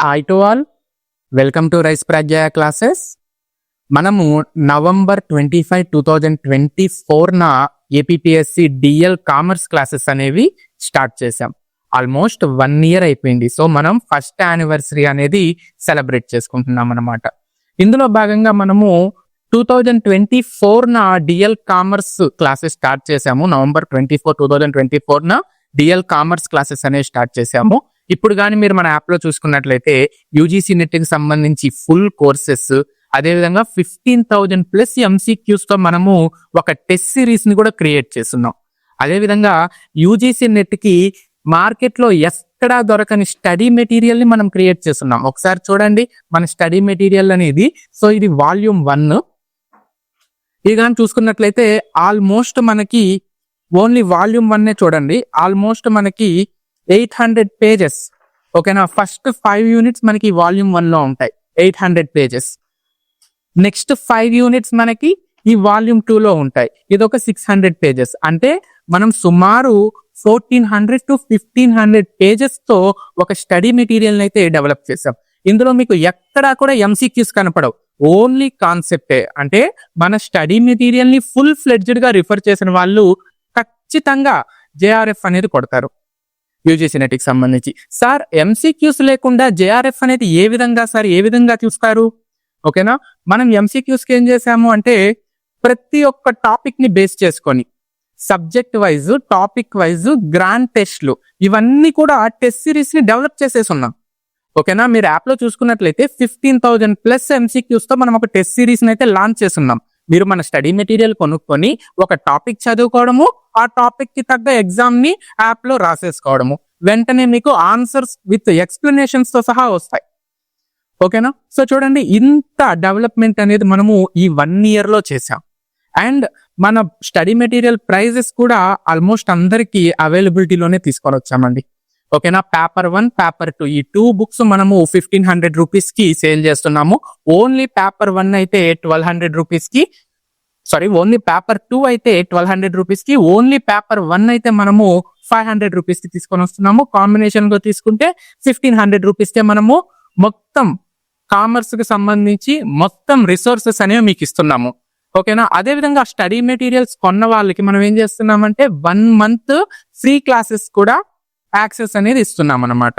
Hi to all, welcome to rise ప్రాగ్యాయ classes. మనము November 25, 2024న ఏపీపీఎస్సి డిఎల్ కామర్స్ క్లాసెస్ అనేవి స్టార్ట్ చేసాం. ఆల్మోస్ట్ 1 year అయిపోయింది. సో మనం ఫస్ట్ యానివర్సరీ అనేది సెలబ్రేట్ చేసుకుంటున్నాం అన్నమాట. ఇందులో భాగంగా మనము 2024న డిఎల్ కామర్స్ క్లాసెస్ స్టార్ట్ చేసాము. నవంబర్ 24, 2024న డిఎల్ కామర్స్ క్లాసెస్ అనేవి స్టార్ట్ చేసాము. ఇప్పుడు కానీ మీరు మన యాప్ లో చూసుకున్నట్లయితే యూజీసీ నెట్ కి సంబంధించి ఫుల్ కోర్సెస్, అదేవిధంగా 15,000+ MCQs తో మనము ఒక టెస్ట్ సిరీస్ ని కూడా క్రియేట్ చేస్తున్నాం. అదేవిధంగా యూజీసీ నెట్ కి మార్కెట్ లో ఎక్కడా దొరకని స్టడీ మెటీరియల్ ని మనం క్రియేట్ చేస్తున్నాం. ఒకసారి చూడండి మన స్టడీ మెటీరియల్ అనేది. సో ఇది వాల్యూమ్ 1. ఇది కానీ చూసుకున్నట్లయితే ఆల్మోస్ట్ మనకి ఓన్లీ వాల్యూమ్ 1 చూడండి, ఆల్మోస్ట్ మనకి 800 pages. ఓకేనా, ఫస్ట్ 5 units మనకి వాల్యూమ్ 1 లో ఉంటాయి, 800 pages. నెక్స్ట్ 5 units మనకి ఈ వాల్యూమ్ 2 లో ఉంటాయి, ఇది ఒక 600 pages. అంటే మనం సుమారు 1400 to 1500 pages తో ఒక స్టడీ మెటీరియల్ అయితే డెవలప్ చేసాం. ఇందులో మీకు ఎక్కడా కూడా MCQs కనపడవు, ఓన్లీ కాన్సెప్టే. అంటే మన స్టడీ మెటీరియల్ ని ఫుల్ ఫ్లెడ్జ్డ్ గా రిఫర్ చేసిన వాళ్ళు ఖచ్చితంగా JRF అనేది కొడతారు యూజీసీ నెట్ కి సంబంధించి. సార్ MCQs లేకుండా JRF అనేది ఏ విధంగా చూస్తారు? ఓకేనా, మనం MCQs కి ఏం చేసాము అంటే ప్రతి ఒక్క టాపిక్ ని బేస్ చేసుకొని subject wise, topic wise, grand టెస్ట్లు ఇవన్నీ కూడా టెస్ట్ సిరీస్ ని డెవలప్ చేసేసి ఉన్నాం. ఓకేనా, మీరు యాప్ లో చూసుకున్నట్లయితే 15,000+ MCQs తో మనం ఒక టెస్ట్ సిరీస్ ని అయితే లాంచ్ చేస్తున్నాం. మీరు మన స్టడీ మెటీరియల్ కొనుక్కొని ఒక టాపిక్ చదువుకోవడము, ఆ టాపిక్ కి తగ్గ ఎగ్జామ్ ని యాప్ లో రాసేసుకోవడము, వెంటనే మీకు ఆన్సర్స్ విత్ ఎక్స్ప్లెనేషన్స్ తో సహా వస్తాయి. ఓకేనా, సో చూడండి ఇంత డెవలప్మెంట్ అనేది మనము ఈ 1 year లో చేసాం. అండ్ మన స్టడీ మెటీరియల్ ప్రైజెస్ కూడా ఆల్మోస్ట్ అందరికి అవైలబిలిటీలోనే తీసుకొని వచ్చామండి. ఓకేనా, పేపర్ 1, పేపర్ 2 ఈ 2 books మనము 1500 rupees కి సేల్ చేస్తున్నాము. ఓన్లీ పేపర్ 1 అయితే 1200 rupees కి, సారీ ఓన్లీ పేపర్ 2 అయితే 1200 rupees కి, ఓన్లీ పేపర్ 1 అయితే మనము 500 rupees కి తీసుకొని వస్తున్నాము. కాంబినేషన్ గా తీసుకుంటే 1500 rupees కే మనము మొత్తం కామర్స్ కి సంబంధించి మొత్తం రిసోర్సెస్ అనేవి మీకు ఇస్తున్నాము. ఓకేనా, అదే విధంగా స్టడీ మెటీరియల్స్ కొన్న వాళ్ళకి మనం ఏం చేస్తున్నామంటే 1 month ఫ్రీ క్లాసెస్ కూడా యాక్సెస్ అనేది ఇస్తున్నాం అన్నమాట.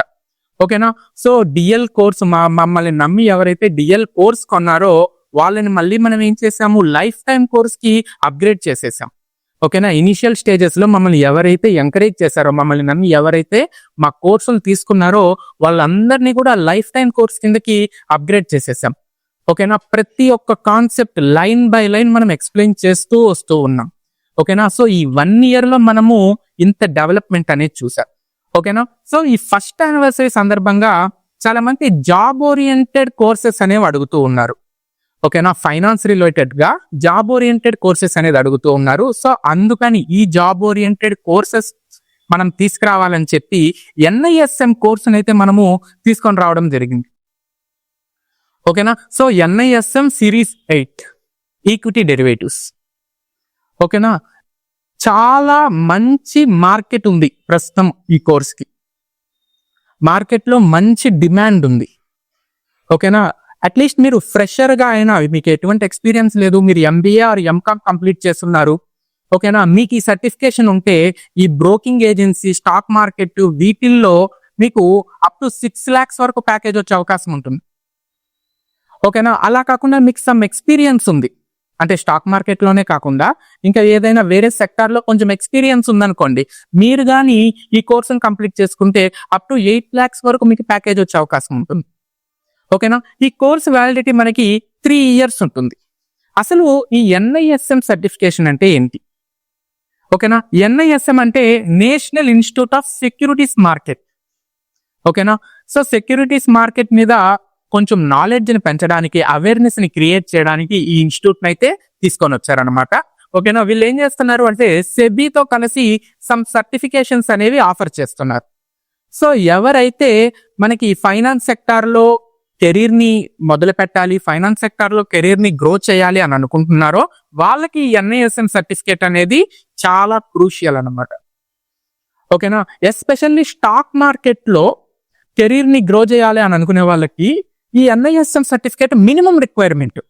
ఓకేనా, సో డిఎల్ కోర్స్ మమ్మల్ని నమ్మి ఎవరైతే డిఎల్ కోర్స్ కొన్నారో వాళ్ళని మళ్ళీ మనం ఏం చేసాము, లైఫ్ టైం కోర్స్ కి అప్గ్రేడ్ చేసేసాం. ఓకేనా, ఇనిషియల్ స్టేజెస్ లో మమ్మల్ని ఎవరైతే ఎంకరేజ్ చేశారో, మమ్మల్ని నమ్మి ఎవరైతే మా కోర్సులు తీసుకున్నారో వాళ్ళందరినీ కూడా లైఫ్ టైం కోర్స్ కిందకి అప్గ్రేడ్ చేసేసాం. ఓకేనా, ప్రతి ఒక్క కాన్సెప్ట్ లైన్ బై లైన్ మనం ఎక్స్ప్లెయిన్ చేస్తూ వస్తూ ఉన్నాం. ఓకేనా, సో ఈ 1 year లో మనము ఇంత డెవలప్మెంట్ అనేది చూసాం. ఓకేనా, సో ఈ ఫస్ట్ యానివర్సరీ సందర్భంగా చాలా మంది జాబ్ ఓరియంటెడ్ కోర్సెస్ అనేవి అడుగుతూ ఉన్నారు. ఓకేనా, ఫైనాన్స్ రిలేటెడ్ గా జాబ్ ఓరియంటెడ్ కోర్సెస్ అనేది అడుగుతూ ఉన్నారు. సో అందుకని ఈ జాబ్ ఓరియంటెడ్ కోర్సెస్ మనం తీసుకురావాలని చెప్పి NISM కోర్స్ అయితే మనము తీసుకొని రావడం జరిగింది. ఓకేనా, so NISM series 8 equity derivatives. ఓకేనా, చాలా మంచి మార్కెట్ ఉంది ప్రస్తుతం ఈ కోర్స్ కి, మార్కెట్ లో మంచి డిమాండ్ ఉంది. ఓకేనా, అట్లీస్ట్ మీరు ఫ్రెషర్ గా అయినా, మీకు ఎటువంటి ఎక్స్పీరియన్స్ లేదు, మీరు MBA ఆర్ MCOM కంప్లీట్ చేస్తున్నారు. ఓకేనా, మీకు ఈ సర్టిఫికేషన్ ఉంటే ఈ బ్రోకింగ్ ఏజెన్సీ, స్టాక్ మార్కెట్ వీటిల్లో మీకు అప్ టు 6 lakhs వరకు ప్యాకేజ్ వచ్చే అవకాశం ఉంటుంది. ఓకేనా, అలా కాకుండా మీకు సమ్ ఎక్స్పీరియన్స్ ఉంది అంటే స్టాక్ మార్కెట్ లోనే కాకుండా ఇంకా ఏదైనా వేరే సెక్టార్ లో కొంచెం ఎక్స్పీరియన్స్ ఉందనుకోండి, మీరు కానీ ఈ కోర్సును కంప్లీట్ చేసుకుంటే అప్ టు 8 lakhs వరకు మీకు ప్యాకేజ్ వచ్చే అవకాశం ఉంటుంది. ఓకేనా, ఈ కోర్స్ వ్యాలిడిటీ మనకి 3 years ఉంటుంది. అసలు ఈ NISM సర్టిఫికేషన్ అంటే ఏంటి? ఓకేనా, NISM అంటే national institute of securities market. ఓకేనా, సో సెక్యూరిటీస్ మార్కెట్ మీద కొంచెం నాలెడ్జ్ ని పెంచడానికి, అవేర్నెస్ ని క్రియేట్ చేయడానికి ఈ ఇన్స్టిట్యూట్ అయితే తీసుకొని వచ్చారనమాట. ఓకేనా, వీళ్ళు ఏం చేస్తున్నారు అంటే సెబీతో కలిసి సమ్ సర్టిఫికేషన్స్ అనేవి ఆఫర్ చేస్తున్నారు. సో ఎవరైతే మనకి ఫైనాన్స్ సెక్టార్ లో కెరీర్ ని మొదలు పెట్టాలి, ఫైనాన్స్ సెక్టార్ లో కెరీర్ ని గ్రో చేయాలి అని అనుకుంటున్నారో వాళ్ళకి NISM సర్టిఫికేట్ అనేది చాలా క్రూషియల్ అన్నమాట. ఓకేనా, ఎస్పెషల్లీ స్టాక్ మార్కెట్ లో కెరీర్ ని గ్రో చేయాలి అని అనుకునే వాళ్ళకి ఈ NISM సర్టిఫికేట్ మినిమం రిక్వైర్మెంట్.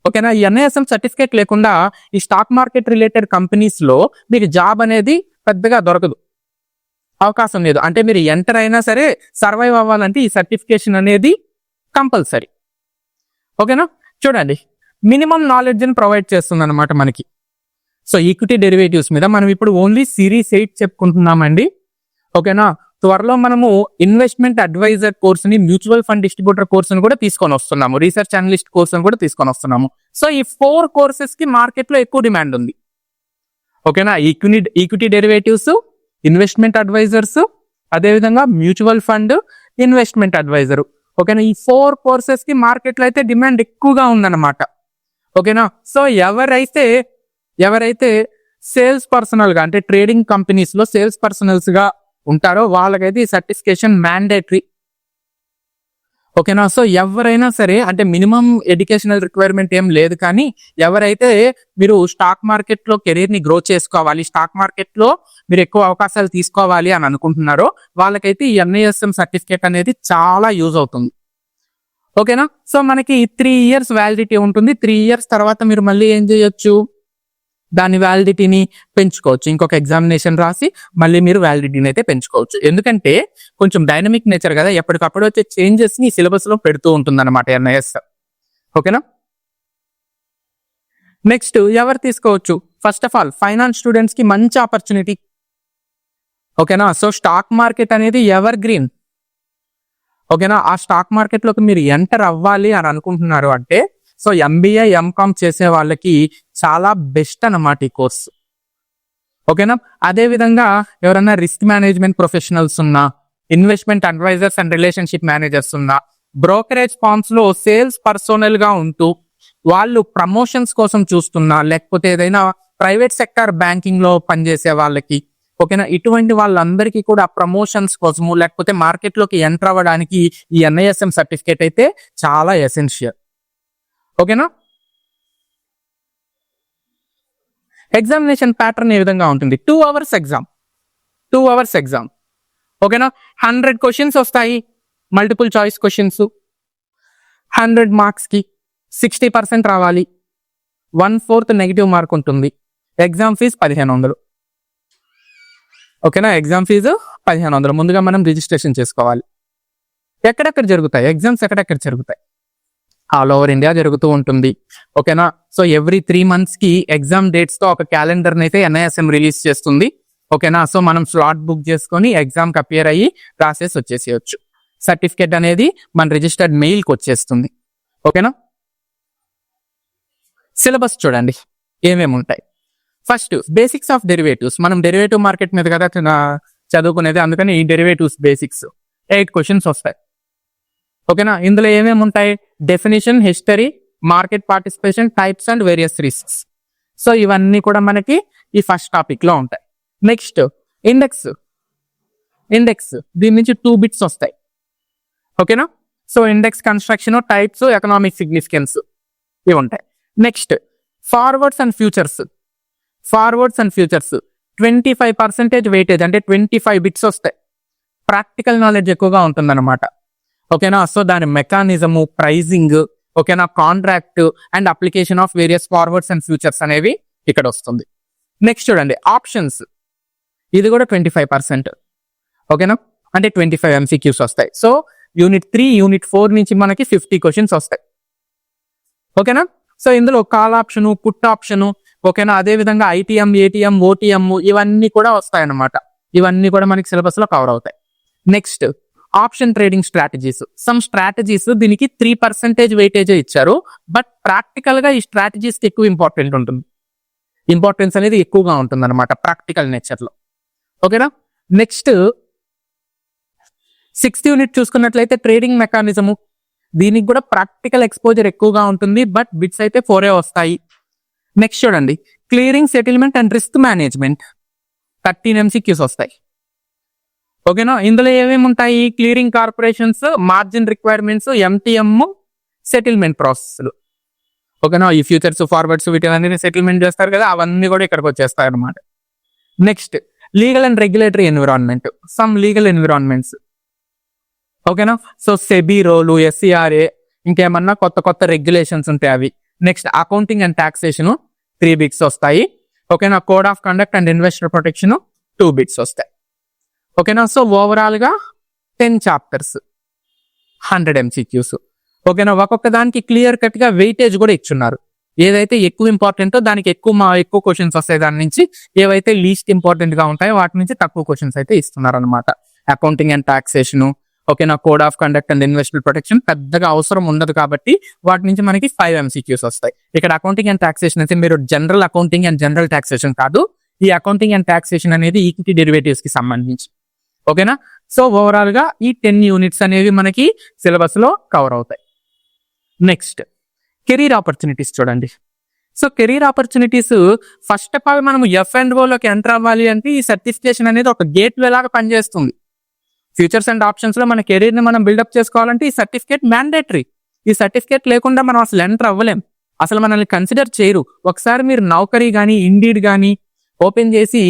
ఓకేనా, ఈ NISM సర్టిఫికేట్ లేకుండా ఈ స్టాక్ మార్కెట్ రిలేటెడ్ కంపెనీస్ లో మీకు జాబ్ అనేది పెద్దగా దొరకదు, అవకాశం లేదు. అంటే మీరు ఎంటర్ అయినా సరే సర్వైవ్ అవ్వాలంటే ఈ సర్టిఫికేషన్ అనేది కంపల్సరీ. ఓకేనా, చూడండి మినిమం నాలెడ్జ్ ని ప్రొవైడ్ చేస్తుంది అనమాట మనకి. సో ఈక్విటీ డెరివేటివ్స్ మీద మనం ఇప్పుడు ఓన్లీ సిరీస్ 8 చెప్పుకుంటున్నామండి. ఓకేనా, త్వరలో మనము ఇన్వెస్ట్మెంట్ అడ్వైజర్ కోర్సుని, మ్యూచువల్ ఫండ్ డిస్ట్రిబ్యూటర్ కోర్సుని కూడా తీసుకొని వస్తున్నాము, రీసెర్చ్ అనలిస్ట్ కోర్సుని కూడా తీసుకొని వస్తున్నాము. సో ఈ 4 కోర్సెస్ కి మార్కెట్ లో ఎక్కువ డిమాండ్ ఉంది. ఓకేనా, ఈక్విటీ డెరివేటివ్స్, ఇన్వెస్ట్మెంట్ అడ్వైజర్స్, అదేవిధంగా మ్యూచువల్ ఫండ్, ఇన్వెస్ట్మెంట్ అడ్వైజర్. ఓకేనా, ఈ 4 కోర్సెస్ కి మార్కెట్ లో అయితే డిమాండ్ ఎక్కువగా ఉందన్నమాట. ఓకేనా, సో ఎవరైతే సేల్స్ పర్సనల్ గా, అంటే ట్రేడింగ్ కంపెనీస్ లో సేల్స్ పర్సనల్స్ గా ఉంటారో వాళ్ళకైతే ఈ సర్టిఫికేషన్ మ్యాండేటరీ. ఓకేనా, సో ఎవరైనా సరే, అంటే మినిమం ఎడ్యుకేషనల్ రిక్వైర్మెంట్ ఏం లేదు, కానీ ఎవరైతే మీరు స్టాక్ మార్కెట్ లో కెరీర్ ని గ్రో చేసుకోవాలి, స్టాక్ మార్కెట్ లో మీరు ఎక్కువ అవకాశాలు తీసుకోవాలి అని అనుకుంటున్నారో వాళ్ళకైతే ఈ NISM సర్టిఫికేట్ అనేది చాలా యూజ్ అవుతుంది. ఓకేనా, సో మనకి 3 years వ్యాలిడిటీ ఉంటుంది. 3 years తర్వాత మీరు మళ్ళీ ఏం చేయొచ్చు, దాని వ్యాలిడిటీని పెంచుకోవచ్చు. ఇంకొక ఎగ్జామినేషన్ రాసి మళ్ళీ మీరు వ్యాలిడిటీని అయితే పెంచుకోవచ్చు. ఎందుకంటే కొంచెం డైనమిక్ నేచర్ కదా, ఎప్పటికప్పుడు వచ్చే చేంజెస్ ని సిలబస్ లో పెడుతూ ఉంటుంది అనమాట NIS. ఓకేనా, నెక్స్ట్ ఎవరు తీసుకోవచ్చు, first of all finance students కి మంచి ఆపర్చునిటీ. ఓకేనా, సో స్టాక్ మార్కెట్ అనేది ఎవర్ గ్రీన్. ఓకేనా, ఆ స్టాక్ మార్కెట్ లోకి మీరు ఎంటర్ అవ్వాలి అని అనుకుంటున్నారు అంటే సో MBA MCOM చేసే వాళ్ళకి చాలా బెస్ట్ అన్నమాట ఈ కోర్స్. ఓకేనా, అదే విధంగా ఎవరైనా రిస్క్ మేనేజ్మెంట్ ప్రొఫెషనల్స్ ఉన్నా, investment advisers and relationship managers ఉన్నా, బ్రోకరేజ్ ఫార్మ్స్ లో సేల్స్ పర్సోనల్ గా ఉంటూ వాళ్ళు ప్రమోషన్స్ కోసం చూస్తున్నా, లేకపోతే ఏదైనా ప్రైవేట్ సెక్టర్ బ్యాంకింగ్ లో పనిచేసే వాళ్ళకి, ఓకేనా, ఇటువంటి వాళ్ళందరికీ కూడా ప్రమోషన్స్ కోసము లేకపోతే మార్కెట్ లోకి ఎంటర్ అవ్వడానికి ఈ NISM సర్టిఫికేట్ అయితే చాలా ఎసెన్షియల్. ఓకేనా, ఎగ్జామినేషన్ ప్యాటర్న్ ఏ విధంగా ఉంటుంది, 2 hours ఎగ్జామ్. ఓకేనా, 100 క్వశ్చన్స్ వస్తాయి, మల్టిపుల్ చాయిస్ క్వశ్చన్స్. 100 మార్క్స్ కి 60% రావాలి, 1/4 నెగిటివ్ మార్క్ ఉంటుంది. Exam fee 1500. ఓకేనా, ఎగ్జామ్ ఫీజు 1500. ముందుగా మనం రిజిస్ట్రేషన్ చేసుకోవాలి. ఎక్కడెక్కడ జరుగుతాయి ఎగ్జామ్స్, ఎక్కడెక్కడ జరుగుతాయి, ఆల్ ఓవర్ ఇండియా జరుగుతూ ఉంటుంది. ఓకేనా, సో ఎవ్రీ 3 months కి ఎగ్జామ్ డేట్స్ తో ఒక క్యాలెండర్ అయితే NISM రిలీజ్ చేస్తుంది. ఓకేనా, సో మనం స్లాట్ బుక్ చేసుకొని ఎగ్జామ్ కి అపియర్ అయ్యి రాసేసి వచ్చేసేయచ్చు. సర్టిఫికేట్ అనేది మన రిజిస్టర్డ్ మెయిల్ కి వచ్చేస్తుంది. ఓకేనా, సిలబస్ చూడండి ఏమేమి ఉంటాయి. First basics of derivatives. మనం డెరివేటివ్ మార్కెట్ మీద కదా చదువుకునేది, అందుకని ఈ డెరివేటివ్స్ బేసిక్స్ 8 క్వశ్చన్స్ వస్తాయి. ఓకేనా, ఇందులో ఏమేమి ఉంటాయి, definition, history, market participation, types and various risks. So ఇవన్నీ కూడా మనకి ఈ ఫస్ట్ టాపిక్ లో ఉంటాయి. Next index. దీని నుంచి 2 bits వస్తాయి. ఓకేనా, so index construction, types, economic significance ఇవి ఉంటాయి. Next forwards and futures. 25% weightage, అంటే 25 bits వస్తాయి. ప్రాక్టికల్ నాలెడ్జ్ ఎక్కువగా ఉంటుంది అనమాట. ఓకేనా, సో దాని మెకానిజము, ప్రైజింగ్, ఓకేనా, contract and application of various forwards and futures అనేవి ఇక్కడ వస్తుంది. నెక్స్ట్ చూడండి ఆప్షన్స్. ఇది కూడా 25%. ఓకేనా, అంటే 25 MCQs వస్తాయి. సో యూనిట్ 3, యూనిట్ 4 నుంచి మనకి 50 క్వశ్చన్స్ వస్తాయి. ఓకేనా, సో ఇందులో కాల్ ఆప్షను, పుట్ ఆప్షను, ఓకేనా, అదే విధంగా ITM, ATM, OTM ఇవన్నీ కూడా వస్తాయి అన్నమాట. ఇవన్నీ కూడా మనకి సిలబస్ లో కవర్ అవుతాయి. Next option trading strategies. Some strategies దీనికి 3% వెయిటేజ్ ఇచ్చారు, బట్ ప్రాక్టికల్ గా ఈ స్ట్రాటజీస్ కి ఎక్కువ ఇంపార్టెన్స్ అనేది ఎక్కువగా ఉంటుంది అనమాట ప్రాక్టికల్ నేచర్ లో. ఓకేనా, నెక్స్ట్ 6th యూనిట్ చూసుకున్నట్లయితే ట్రేడింగ్ మెకానిజము. దీనికి కూడా ప్రాక్టికల్ ఎక్స్పోజర్ ఎక్కువగా ఉంటుంది, బట్ బిట్స్ అయితే 4 వస్తాయి. నెక్స్ట్ చూడండి clearing, settlement and risk management. 13 MCQs వస్తాయి. ఓకేనా, ఇందులో ఏమేమి ఉంటాయి, clearing corporations, margin requirements, MTM, settlement ప్రాసెస్లు. ఓకేనా, ఈ ఫ్యూచర్స్, ఫార్వర్డ్స్ వీటిని సెటిల్మెంట్ చేస్తారు కదా, అవన్నీ కూడా ఇక్కడికి వచ్చేస్తాయి అన్నమాట. Next legal and regulatory environment. Some legal environments. ఓకేనా. సో సెబీ రోలు, SCRA, ఇంకేమన్నా కొత్త కొత్త రెగ్యులేషన్స్ ఉంటాయి అవి. Next accounting and taxation 3 bits వస్తాయి. ఓకేనా. Code of conduct and investor protection 2 bits వస్తాయి. ఓకేనా. సో ఓవరాల్ గా 10 చాప్టర్స్, 100 MCQs. ఓకేనా. ఒక్కొక్క దానికి క్లియర్ కట్ గా వెయిటేజ్ కూడా ఇచ్చున్నారు. ఏదైతే ఎక్కువ ఇంపార్టెంటో దానికి ఎక్కువ క్వశ్చన్స్ వస్తాయి దాని నుంచి, ఏవైతే లీస్ట్ ఇంపార్టెంట్ గా ఉంటాయో వాటి నుంచి తక్కువ క్వశ్చన్స్ అయితే ఇస్తున్నారు అనమాట. అకౌంటింగ్ అండ్ టాక్సేషన్, ఓకేనా, code of conduct and investment protection పెద్దగా అవసరం ఉండదు కాబట్టి వాటి నుంచి మనకి 5 MCQs వస్తాయి. ఇక్కడ అకౌంటింగ్ అండ్ టాక్సేషన్ అయితే మీరు general accounting and general taxation కాదు, ఈ అకౌంటింగ్ అండ్ టాక్సేషన్ అనేది ఈక్విటీ డెరివేటివ్స్ కి సంబంధించి. ఓకేనా. సో ఓవరాల్ గా ఈ 10 యూనిట్స్ అనేవి మనకి సిలబస్ లో కవర్ అవుతాయి. నెక్స్ట్ కెరీర్ ఆపర్చునిటీస్ చూడండి. So career opportunities first of all మనం F&O లోకి ఎంటర్ అవ్వాలి అంటే ఈ సర్టిఫికేషన్ అనేది ఒక గేట్ వే లాగా పనిచేస్తుంది. ఫ్యూచర్స్ అండ్ ఆప్షన్స్ లో మన కెరీర్ ని మనం బిల్డప్ చేసుకోవాలంటే ఈ సర్టిఫికేట్ మ్యాండేటరీ. ఈ సర్టిఫికేట్ లేకుండా మనం అసలు ఎంటర్ అవ్వలేం, అసలు మనల్ని కన్సిడర్ చేయరు. ఒకసారి మీరు నౌకరీ కానీ ఇండీడ్ కానీ ఓపెన్ చేసి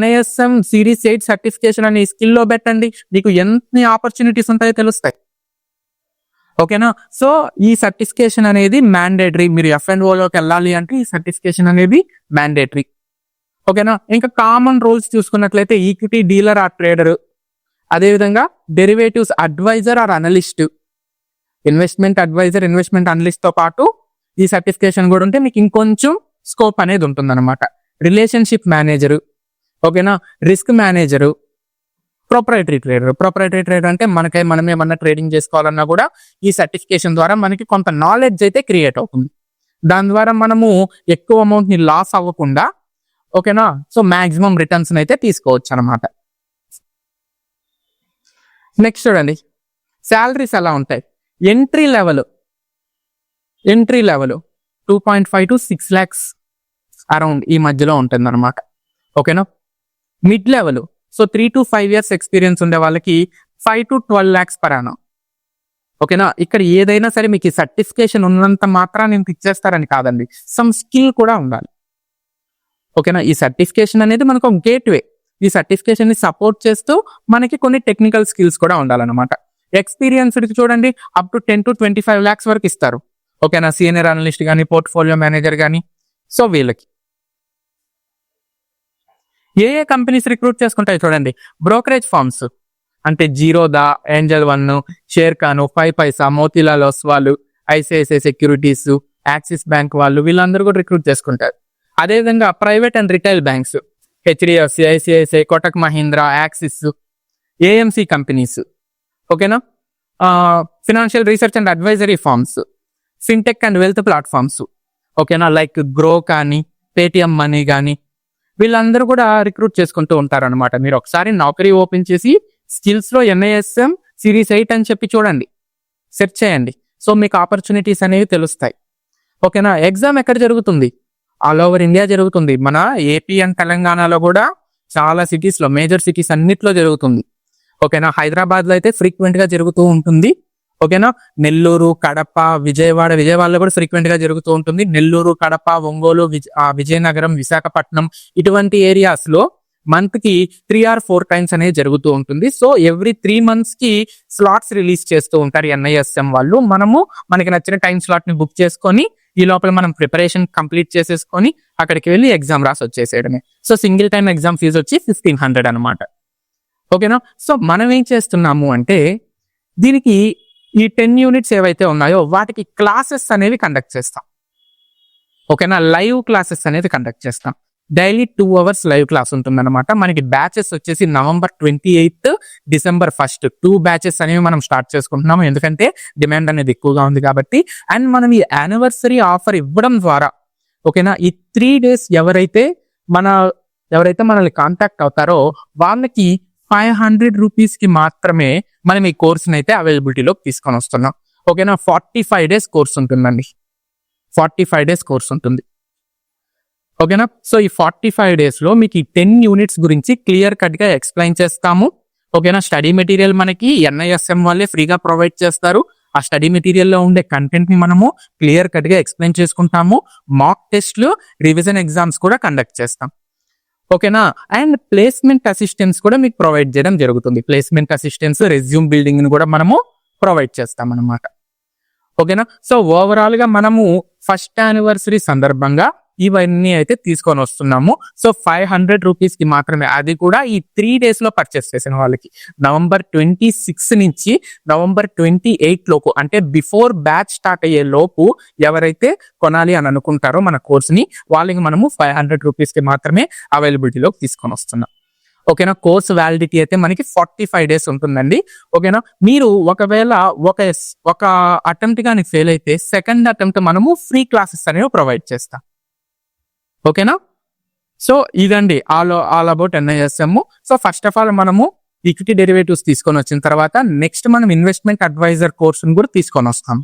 NISM సిరీస్ 8 సర్టిఫికేషన్ అనే స్కిల్లో పెట్టండి, మీకు ఎన్ని ఆపర్చునిటీస్ ఉంటాయో తెలుస్తాయి. ఓకేనా. సో ఈ సర్టిఫికేషన్ అనేది మ్యాండేటరీ. మీరు F&O లోకి వెళ్ళాలి అంటే ఈ సర్టిఫికేషన్ అనేది మ్యాండేటరీ. ఓకేనా. ఇంకా కామన్ రోల్స్ చూసుకున్నట్లయితే ఈక్విటీ డీలర్ ఆర్ ట్రేడర్, అదేవిధంగా derivatives adviser or analyst, investment adviser, investment analyst తో పాటు ఈ సర్టిఫికేషన్ కూడా ఉంటే మీకు ఇంకొంచెం స్కోప్ అనేది ఉంటుంది అనమాట. రిలేషన్షిప్ మేనేజరు, ఓకేనా, రిస్క్ మేనేజరు, ప్రొపరైటరీ ట్రేడర్ అంటే మనం ఏమన్నా ట్రేడింగ్ చేసుకోవాలన్నా కూడా ఈ సర్టిఫికేషన్ ద్వారా మనకి కొంత నాలెడ్జ్ అయితే క్రియేట్ అవుతుంది. దాని ద్వారా మనము ఎక్కువ అమౌంట్ ని లాస్ అవ్వకుండా, ఓకేనా, సో మాక్సిమం రిటర్న్స్ అయితే తీసుకోవచ్చు అనమాట. నెక్స్ట్ చూడండి శాలరీస్ ఎలా ఉంటాయి. Entry level 2.5 to 6 lakhs around ఈ మధ్యలో ఉంటుంది అనమాట. ఓకేనా. Mid level so 3 to 5 years experience ఉండే వాళ్ళకి 5 to 12 lakhs per annum. ఓకేనా. ఇక్కడ ఏదైనా సరే మీకు ఈ సర్టిఫికేషన్ ఉన్నంత మాత్రాన్ని నేను ఇచ్చేస్తారని కాదండి, సమ్ స్కిల్ కూడా ఉండాలి. ఓకేనా. ఈ సర్టిఫికేషన్ అనేది మనకు ఒక గేట్ వే. ఈ సర్టిఫికేషన్ ని సపోర్ట్ చేస్తూ మనకి కొన్ని టెక్నికల్ స్కిల్స్ కూడా ఉండాలన్నమాట. ఎక్స్పీరియన్స్డ్ చూడండి అప్ టు 10 to 25 lakhs వరకు ఇస్తారు. ఓకేనా. సీనియర్ అనలిస్ట్ కానీ, పోర్ట్ఫోలియో మేనేజర్ కానీ, సో వీళ్ళకి ఏ కంపెనీస్ రిక్రూట్ చేసుకుంటాయి చూడండి. బ్రోకరేజ్ ఫార్మ్స్ అంటే Zerodha, Angel 1, Sharekhan, 5 Paisa, Motilal Oswal, ICICI securities, Axis bank వాళ్ళు వీళ్ళందరూ కూడా రిక్రూట్ చేసుకుంటారు. అదేవిధంగా private and retail banks HDFC, ICICI, Kotak Mahindra, Axis, AMC companies, ఓకేనా, financial research and advisory firms, fintech and wealth platforms, ఓకేనా, లైక్ గ్రో కానీ, పేటిఎం మనీ కానీ వీళ్ళందరూ కూడా రిక్రూట్ చేసుకుంటూ ఉంటారు అనమాట. మీరు ఒకసారి నౌకరీ ఓపెన్ చేసి స్కిల్స్ లో NISM సిరీస్ 8 అని చెప్పి చూడండి, సెర్చ్ చేయండి. సో మీకు ఆపర్చునిటీస్ అనేవి తెలుస్తాయి. ఓకేనా. ఎగ్జామ్ ఎక్కడ జరుగుతుంది? ఆల్ ఓవర్ ఇండియా జరుగుతుంది. మన AP అండ్ తెలంగాణలో కూడా చాలా సిటీస్ లో, మేజర్ సిటీస్ అన్నిట్లో జరుగుతుంది. ఓకేనా. హైదరాబాద్ లో అయితే ఫ్రీక్వెంట్ గా జరుగుతూ ఉంటుంది. ఓకేనా. నెల్లూరు, కడప, విజయవాడలో కూడా ఫ్రీక్వెంట్ గా జరుగుతూ ఉంటుంది. నెల్లూరు, కడప, ఒంగోలు, విజయనగరం, విశాఖపట్నం ఇటువంటి ఏరియాస్ లో మంత్ కి 3 or 4 times అనేది జరుగుతూ ఉంటుంది. సో ఎవ్రీ 3 months కి స్లాట్స్ రిలీజ్ చేస్తూ ఉంటారు NISM వాళ్ళు. మనకి నచ్చిన టైం స్లాట్ ని బుక్ చేసుకొని ఈ లోపల మనం ప్రిపరేషన్ కంప్లీట్ చేసేసుకొని అక్కడికి వెళ్ళి ఎగ్జామ్ రాసి వచ్చేసేయడమే. So single time exam fee వచ్చి 1500 అనమాట. ఓకేనా. సో మనం ఏం చేస్తున్నాము అంటే దీనికి ఈ 10 యూనిట్స్ ఏవైతే ఉన్నాయో వాటికి క్లాసెస్ అనేవి కండక్ట్ చేస్తాం. ఓకేనా. లైవ్ క్లాసెస్ అనేది కండక్ట్ చేస్తాం. డైలీ 2 hours లైవ్ క్లాస్ ఉంటుంది అనమాట. మనకి బ్యాచెస్ వచ్చేసి November 28, December 1 2 బ్యాచెస్ అనేవి మనం స్టార్ట్ చేసుకుంటున్నాము. ఎందుకంటే డిమాండ్ అనేది ఎక్కువగా ఉంది కాబట్టి. అండ్ మనం ఈ యానివర్సరీ ఆఫర్ ఇవ్వడం ద్వారా, ఓకేనా, ఈ 3 days ఎవరైతే మనల్ని కాంటాక్ట్ అవుతారో వాళ్ళకి 500 rupees కి మాత్రమే మనం ఈ కోర్సుని అయితే అవైలబిలిటీలోకి తీసుకొని వస్తున్నాం. ఓకేనా. 45 days కోర్స్ ఉంటుందండి. 45 days కోర్స్ ఉంటుంది. ఓకేనా. సో ఈ 45 days లో మీకు ఈ 10 యూనిట్స్ గురించి క్లియర్ కట్ గా ఎక్స్ప్లెయిన్ చేస్తాము. ఓకేనా. స్టడీ మెటీరియల్ మనకి NISM వాళ్ళే ఫ్రీగా ప్రొవైడ్ చేస్తారు. ఆ స్టడీ మెటీరియల్ లో ఉండే కంటెంట్ ని మనము క్లియర్ కట్ గా ఎక్స్ప్లెయిన్ చేసుకుంటాము. మాక్ టెస్ట్లు, రివిజన్ ఎగ్జామ్స్ కూడా కండక్ట్ చేస్తాం. ఓకేనా. అండ్ ప్లేస్మెంట్ అసిస్టెన్స్ కూడా మీకు ప్రొవైడ్ చేయడం జరుగుతుంది. ప్లేస్మెంట్ అసిస్టెన్స్, రెజ్యూమ్ బిల్డింగ్ ని కూడా మనము ప్రొవైడ్ చేస్తాం అన్నమాట. ఓకేనా. సో ఓవరాల్ గా మనము ఫస్ట్ యానివర్సరీ సందర్భంగా ఇవన్నీ అయితే తీసుకొని వస్తున్నాము. సో 500 రూపీస్ కి మాత్రమే, అది కూడా ఈ 3 days లో పర్చేస్ చేసిన వాళ్ళకి. November 26 నుంచి November 28 లోపు, అంటే బిఫోర్ బ్యాచ్ స్టార్ట్ అయ్యే లోపు ఎవరైతే కొనాలి అని అనుకుంటారో మన కోర్స్ ని, వాళ్ళకి మనము 500 రూపీస్ కి మాత్రమే అవైలబిలిటీలోకి తీసుకొని వస్తున్నాం. ఓకేనా. కోర్స్ వ్యాలిడిటీ అయితే మనకి 45 days ఉంటుందండి. ఓకేనా. మీరు ఒకవేళ ఒక అటెంప్ట్ కానీ ఫెయిల్ అయితే సెకండ్ అటెంప్ట్ మనము ఫ్రీ క్లాసెస్ అనేవి ప్రొవైడ్ చేస్తాం. ఓకేనా. సో ఇదండి all about NISM. So first of all మనము ఈక్విటీ డెరివేటివ్స్ తీసుకొని వచ్చిన తర్వాత నెక్స్ట్ మనం ఇన్వెస్ట్మెంట్ అడ్వైజర్ కోర్సును కూడా తీసుకొని వస్తాం.